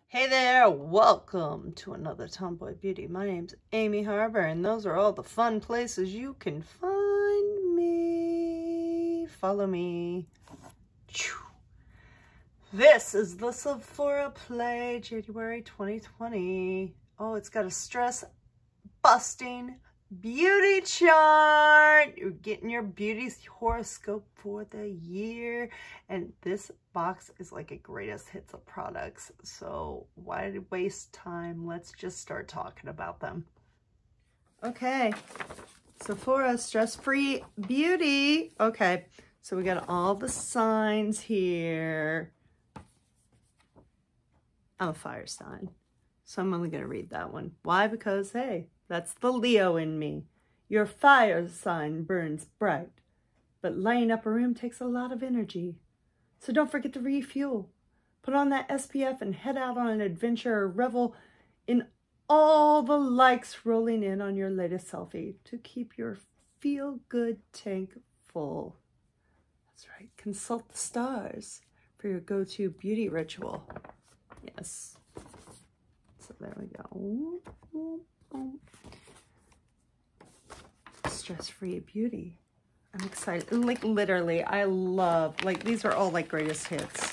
Hey there, welcome to another Tomboy Beauty. My name's Amy Harber, and those are all the fun places you can find me. Follow me. This is the Sephora Play, January 2020. Oh, it's got a stress-busting beauty chart. You're getting your beauty horoscope for the year, and this box is like a greatest hits of products, so why waste time? Let's just start talking about them. Okay, Sephora stress-free beauty. Okay, so we got all the signs here. I'm a fire sign, so I'm only gonna read that one. Why? Because hey, that's the Leo in me. Your fire sign burns bright, but lighting up a room takes a lot of energy. So don't forget to refuel. Put on that SPF and head out on an adventure or revel in all the likes rolling in on your latest selfie to keep your feel-good tank full. That's right. Consult the stars for your go-to beauty ritual. Yes. So there we go. Stress-free beauty. I'm excited. Like literally, I love, like these are all like greatest hits.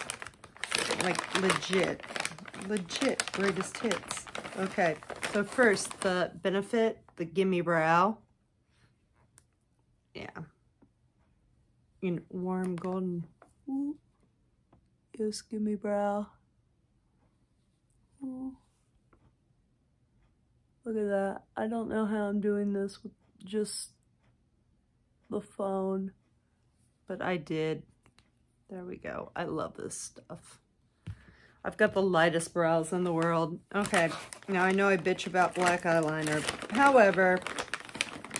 Like legit greatest hits. Okay, so first the Benefit, the Gimme Brow. Yeah. In warm golden. Ooh. Yes, Gimme Brow. Ooh. Look at that. I don't know how I'm doing this with just the phone, but I did. There we go. I love this stuff. I've got the lightest brows in the world. Okay, now I know I bitch about black eyeliner. However,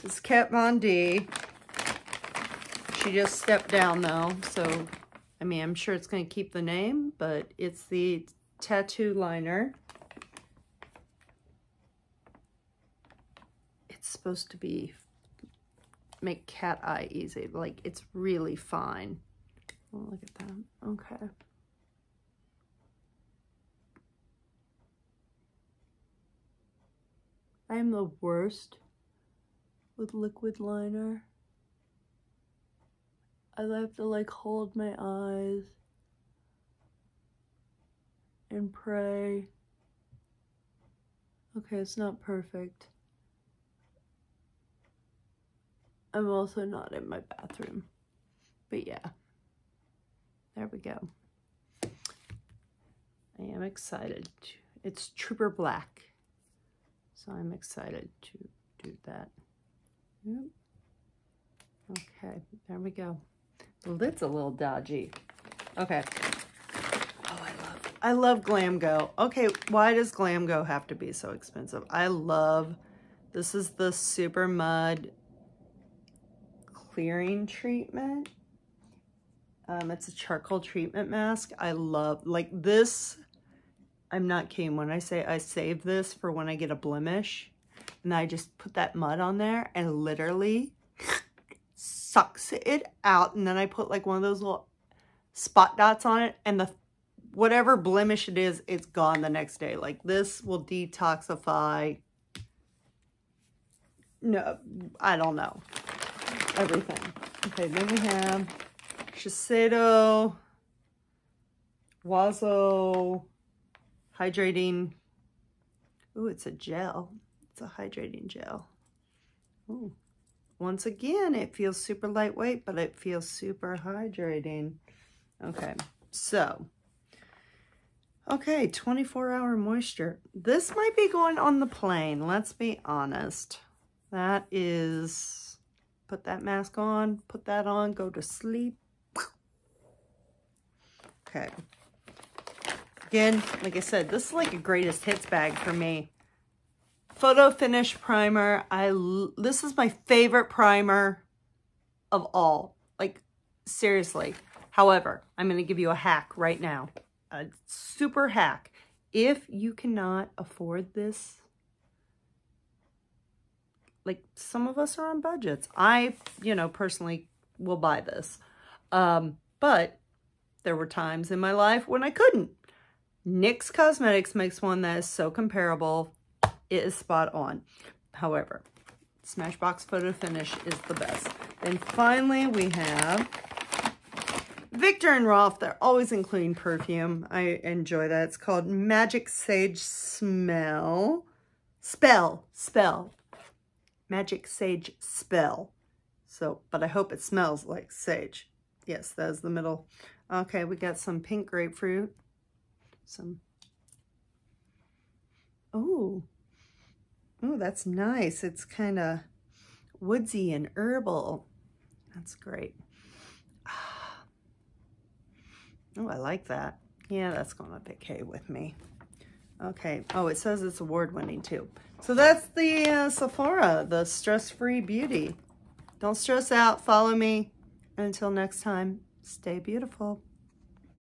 this is Kat Von D. She just stepped down though, so I mean, I'm sure it's going to keep the name, but it's the tattoo liner. It's supposed to be make cat eye easy. Like, it's really fine. Oh, look at that. Okay. I am the worst with liquid liner. I have to like hold my eyes and pray. Okay, it's not perfect. I'm also not in my bathroom, but yeah, there we go. I am excited. It's Trooper Black, so I'm excited to do that. Yep. Okay, there we go. The lid's a little dodgy. Okay. Oh, I love Glamglow. Okay, why does Glamglow have to be so expensive? I love, this is the Super Mud clearing treatment. It's a charcoal treatment mask. I love, like this, I'm not kidding when I say I save this for when I get a blemish, and I just put that mud on there and literally sucks it out, and then I put like one of those little spot dots on it, and the whatever blemish it is, it's gone the next day. Like this will detoxify, no, I don't know, everything. Okay, then we have Shiseido Wazo hydrating. Ooh, it's a gel. It's a hydrating gel. Ooh. Once again, it feels super lightweight, but it feels super hydrating. Okay, so, okay, 24-hour moisture. This might be going on the plane, let's be honest. That is, put that mask on, put that on, go to sleep. Okay. Again, like I said, this is like a greatest hits bag for me. Photo Finish Primer. This is my favorite primer of all. Like, seriously. However, I'm going to give you a hack right now. A super hack. If you cannot afford this, like some of us are on budgets. I, personally will buy this. But there were times in my life when I couldn't. NYX Cosmetics makes one that is so comparable. It is spot on. However, Smashbox Photo Finish is the best. And finally, we have Viktor and Rolf. They're always including perfume. I enjoy that. It's called Magic Sage Spell. Magic Sage Spell. So, but I hope it smells like sage. Yes, that is the middle. Okay, we got some pink grapefruit. Oh, that's nice. It's kind of woodsy and herbal. That's great. Oh, I like that. Yeah, that's going up okay with me. Okay. Oh, it says it's award-winning too. So that's the Sephora, the Stress-Free Beauty. Don't stress out. Follow me. And until next time, stay beautiful.